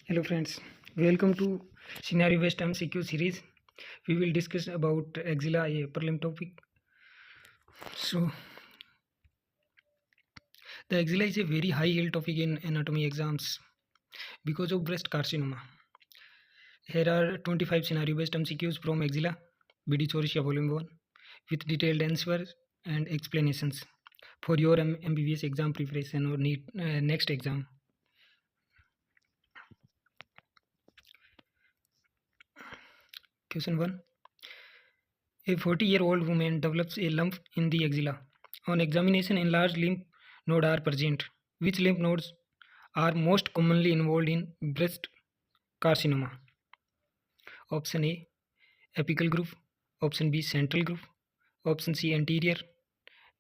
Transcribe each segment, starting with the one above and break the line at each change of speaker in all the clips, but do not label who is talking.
Hello friends, welcome to scenario based MCQ series. We will discuss about axilla, a prelim topic. So the axilla is a very high yield topic in anatomy exams because of breast carcinoma. Here are 25 scenario based MCQs from axilla, BD Chorisya volume 1 with detailed answers and explanations for your MBBS exam preparation or next exam. Question 1. A 40-year-old woman develops a lump in the axilla. On examination, enlarged lymph nodes are present. Which lymph nodes are most commonly involved in breast carcinoma? Option A, apical groove. Option B, central groove. Option C, anterior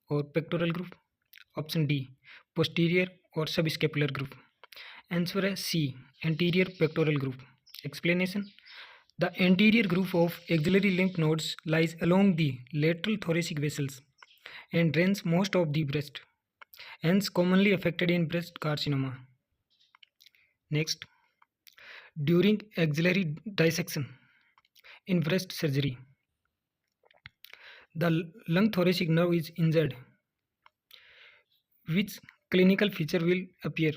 or pectoral groove. Option D, posterior or subscapular groove. Answer is C, anterior pectoral groove. Explanation. The anterior groove of axillary lymph nodes lies along the lateral thoracic vessels and drains most of the breast, hence commonly affected in breast carcinoma. Next, during axillary dissection in breast surgery, the lung thoracic nerve is injured. Which clinical feature will appear?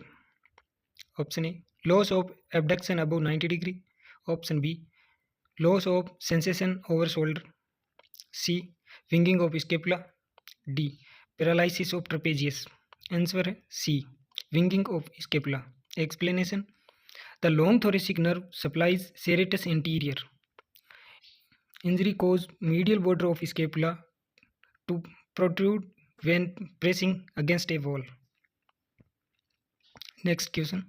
Option A, loss of abduction above 90 degree. Option B, loss of sensation over shoulder. C, winging of scapula. D, paralysis of trapezius. Answer C, winging of scapula. Explanation. The long thoracic nerve supplies serratus anterior. Injury caused medial border of scapula to protrude when pressing against a wall. Next question.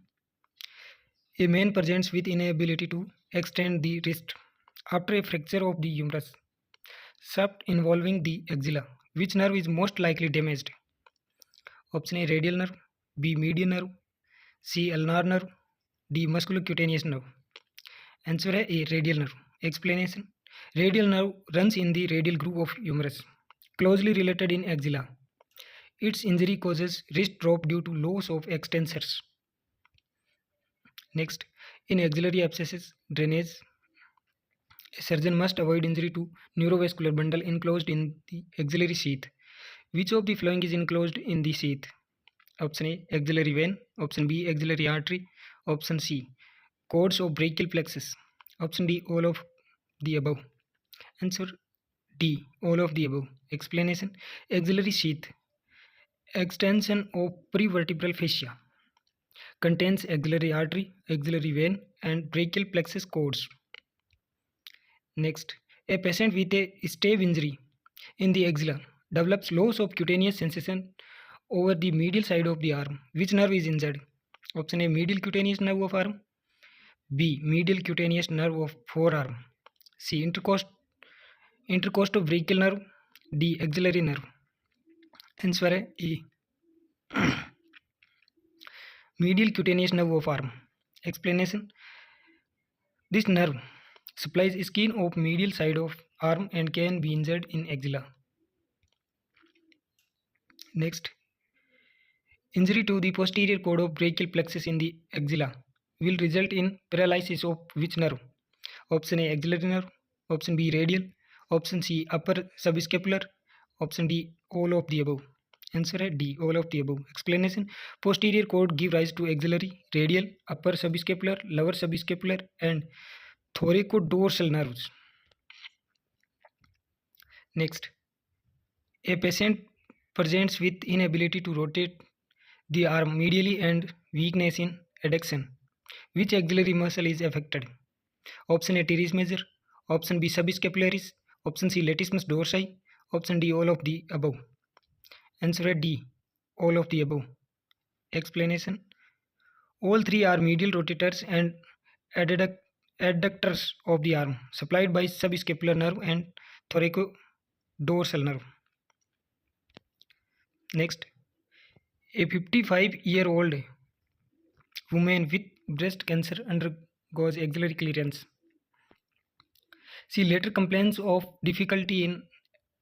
A man presents with inability to extend the wrist after a fracture of the humerus shaft involving the axilla. Which nerve is most likely damaged? Option A, radial nerve. B, median nerve. C, ulnar nerve. D, musculocutaneous nerve. Answer A, radial nerve. Explanation. Radial nerve runs in the radial groove of humerus, closely related in axilla. Its injury causes wrist drop due to loss of extensors. Next, in axillary abscesses drainage, a surgeon must avoid injury to neurovascular bundle enclosed in the axillary sheath. Which of the following is enclosed in the sheath? Option A, axillary vein. Option B, axillary artery. Option C, cords of brachial plexus. Option D, all of the above. Answer D, all of the above. Explanation. Axillary sheath, extension of prevertebral fascia, contains axillary artery, axillary vein and brachial plexus cords. Next, a patient with a stave injury in the axilla develops loss of cutaneous sensation over the medial side of the arm. Which nerve is injured? Option A, medial cutaneous nerve of arm. B, medial cutaneous nerve of forearm. C, intercostobrachial nerve. D, axillary nerve. Answer है E, medial cutaneous nerve of arm. Explanation. This nerve supplies skin of medial side of arm and can be injured in axilla. Next, injury to the posterior cord of brachial plexus in the axilla will result in paralysis of which nerve? Option A, axillary nerve. Option B, radial. Option C, upper subscapular. Option D, all of the above. Answer है D, all of the above. Explanation. Posterior cord give rise to axillary, radial, upper subscapular, lower subscapular and thoracodorsal nerves. Next, a patient presents with inability to rotate the arm medially and weakness in adduction. Which axillary muscle is affected? Option A, teres major. Option B, subscapularis. Option C, latissimus dorsi. Option D, all of the above. Answer D, all of the above. Explanation. All three are medial rotators and adductors of the arm, supplied by subscapular nerve and thoracodorsal nerve. Next, a 55-year-old woman with breast cancer undergoes axillary clearance. She later complains of difficulty in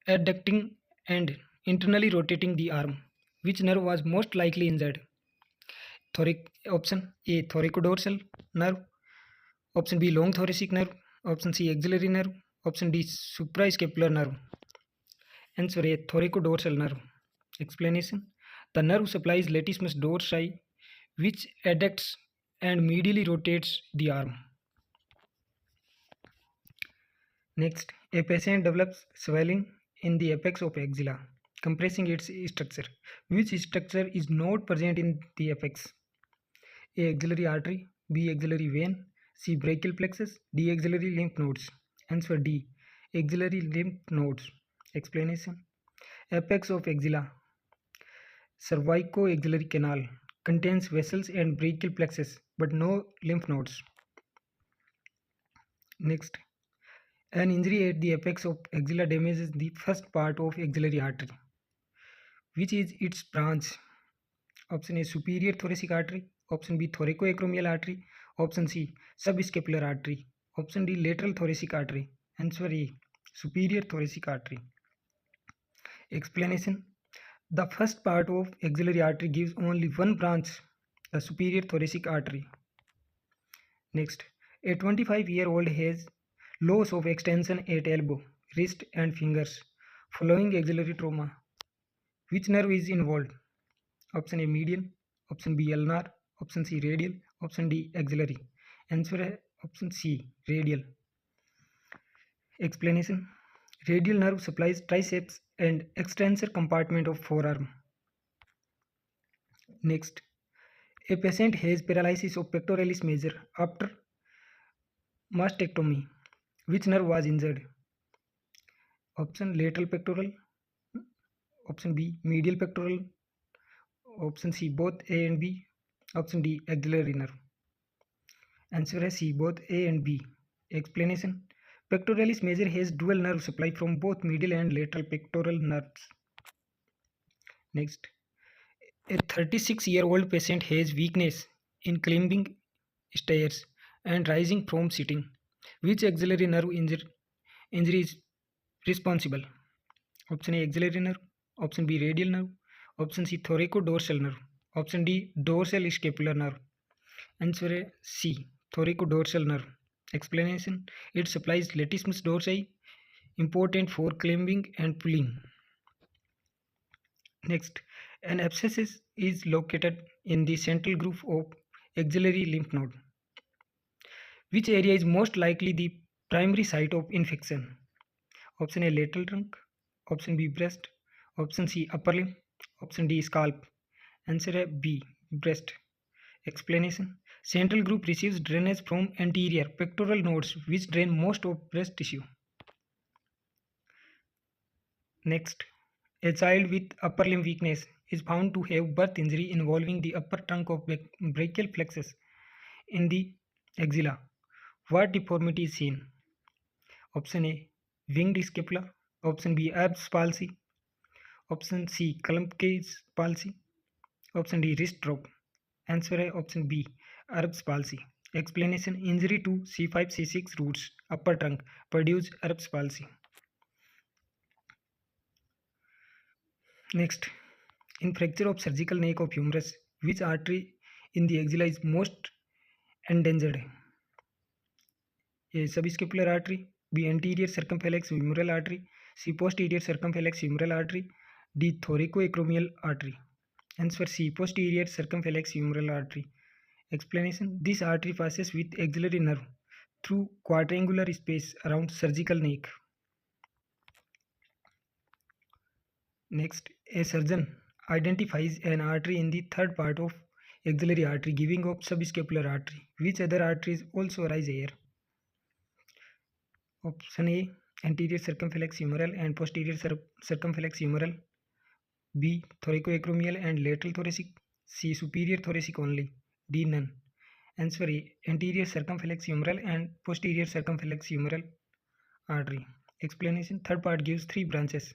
adducting and internally rotating the arm. Which nerve was most likely injured? Option A, thoracodorsal. nerve. Option B, long thoracic nerve. Option C, axillary nerve. Option D, supraescapular nerve. Answer A, thoracodorsal nerve. Explanation: the nerve supplies latissimus dorsi, which adducts and medially rotates the arm. Next, a patient develops swelling in the apex of axilla, compressing its structure. Which structure is not present in the apex? A, axillary artery. B, axillary vein. C, brachial plexus. D, axillary lymph nodes. Answer D, axillary lymph nodes. Explanation: apex of axilla, cervicoaxillary canal, contains vessels and brachial plexus but no lymph nodes. Next, an injury at the apex of axilla damages the first part of axillary artery. Which is its branch? Option A, superior thoracic artery. Option B, thoracoacromial artery. Option C, subscapular artery. Option D, lateral thoracic artery. Answer A, superior thoracic artery. Explanation: the first part of axillary artery gives only one branch, the superior thoracic artery. Next, a 25-year-old has loss of extension at elbow, wrist and fingers following axillary trauma. Which nerve is involved? Option A, medial. Option B, ulnar. Option C, radial. Option D, axillary. Answer option C, radial. Explanation: radial nerve supplies triceps and extensor compartment of forearm. Next, a patient has paralysis of pectoralis major after mastectomy. Which nerve was injured? Option lateral pectoral. Option B, medial pectoral. Option C, both A and B. Option D, axillary nerve. Answer is C, both A and B. Explanation: pectoralis major has dual nerve supply from both medial and lateral pectoral nerves. Next, a 36-year-old patient has weakness in climbing stairs and rising from sitting. Which axillary nerve injury is responsible? Option A, axillary nerve. Option B, radial nerve. Option C, thoracodorsal nerve. Option D, dorsal scapular nerve. Answer A, C, thoracodorsal nerve. Explanation: it supplies latissimus dorsi, important for climbing and pulling. Next, an abscess is located in the central groove of axillary lymph node. Which area is most likely the primary site of infection? Option A, lateral trunk. Option B, breast. Option C, upper limb. Option D, scalp. Answer A, B, breast. Explanation: central groove receives drainage from anterior pectoral nodes which drain most of breast tissue. Next, a child with upper limb weakness is found to have birth injury involving the upper trunk of brachial plexus in the axilla. What deformity is seen? Option A, winged scapula. Option B, Erb's palsy. Option C, Klumpke's palsy. Option D, wrist drop. Answer A, option B, Erb's palsy. Explanation: injury to C5-C6 roots upper trunk produce Erb's palsy. Next, in fracture of surgical neck of humerus, which artery in the axilla is most endangered? A, subscapular artery. B, anterior circumflex humeral artery. C, posterior circumflex humeral artery. D, thoracoacromial artery. Answer C, posterior circumflex humeral artery. Explanation: this artery passes with axillary nerve through quadrangular space around surgical neck. Next, a surgeon identifies an artery in the third part of axillary artery giving off subscapular artery. Which other arteries also arise here? Option A, anterior circumflex humeral and posterior circumflex humeral. B, thoracoacromial and lateral thoracic. C, superior thoracic only. D, none. Answer A, anterior circumflex humeral and posterior circumflex humeral artery. Explanation: third part gives three branches: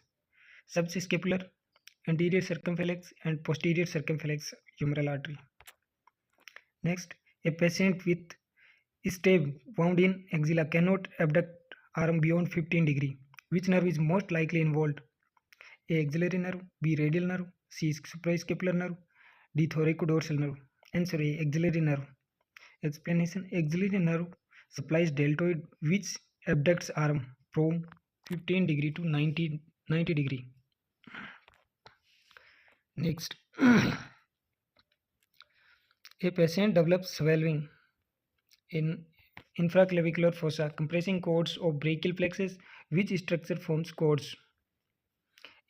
subscapular, anterior circumflex and posterior circumflex humeral artery. Next, a patient with stab wound in axilla cannot abduct arm beyond 15 degree. Which nerve is most likely involved? A, axillary nerve. B, radial nerve. C, supraescapular nerve. D, thoracodorsal nerve. Answer A, axillary nerve. Explanation: axillary nerve supplies deltoid which abducts arm from 15 degree to 90 degree. Next, a patient develops swelling in infraclavicular fossa compressing cords of brachial plexus. Which structure forms cords?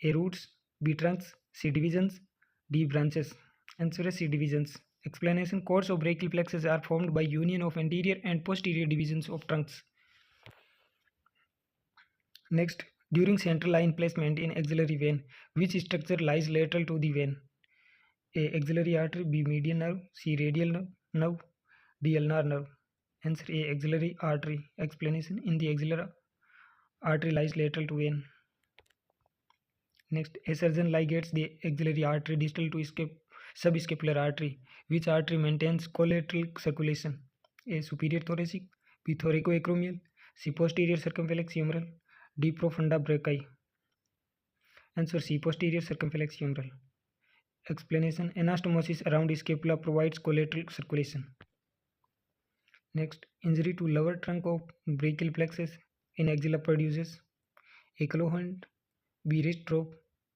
A roots, B trunks, C divisions, D branches. Answer is C divisions. Explanation: cords of brachial plexus are formed by union of anterior and posterior divisions of trunks. Next, during central line placement in axillary vein, which structure lies lateral to the vein? A. Axillary artery, B. Median nerve, C. Radial nerve, D. Ulnar nerve. Answer A. Axillary artery. Explanation: in the axillary artery lies lateral to vein. Next, a surgeon ligates the axillary artery distal to subscapular artery. Which artery maintains collateral circulation? A. Superior thoracic, B. Thoracoacromial, C. Posterior circumflex humeral, D. Profunda brachii. Answer C. Posterior circumflex humeral. Explanation: anastomosis around scapula provides collateral circulation. Next, injury to lower trunk of brachial plexus in axilla produces A. claw hand, B. wrist drop,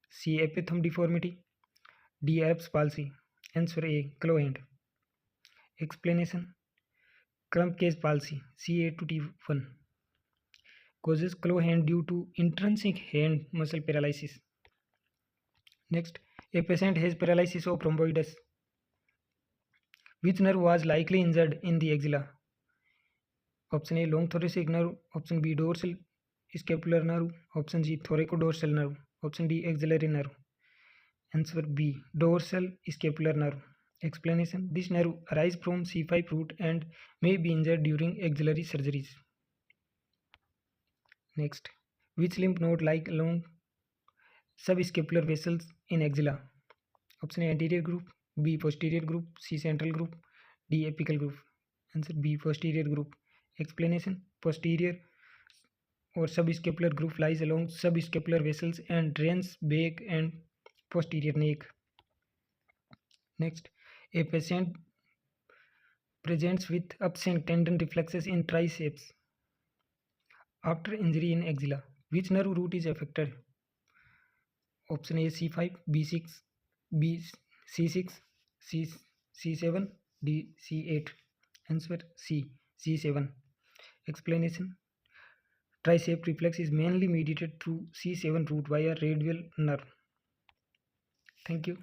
C. epithumb deformity, D. Erb's palsy. Answer A. claw hand. Explanation: crump case palsy CA to T1 causes claw hand due to intrinsic hand muscle paralysis. Next, a patient has paralysis of rhomboids. Which nerve was likely injured in the axilla? Option A. long thoracic nerve, option B. dorsal scapular nerve, option C. thoracodorsal nerve, option D. axillary nerve. Answer B. dorsal scapular nerve. Explanation: this nerve arises from C5 root and may be injured during axillary surgeries. Next, which lymph node lie along subscapular vessels in axilla? Option A. anterior group, B. posterior group, C. central group, D. apical group. Answer B. posterior group. Explanation: posterior or subscapular group lies along subscapular vessels and drains back and posterior neck. Next, a patient presents with absent tendon reflexes in triceps after injury in axilla. Which nerve root is affected? Option A. C5, B6, B C6, C7, D C8. Answer C. C7. Explanation: tricep reflex is mainly mediated through C7 root via radial nerve. Thank you.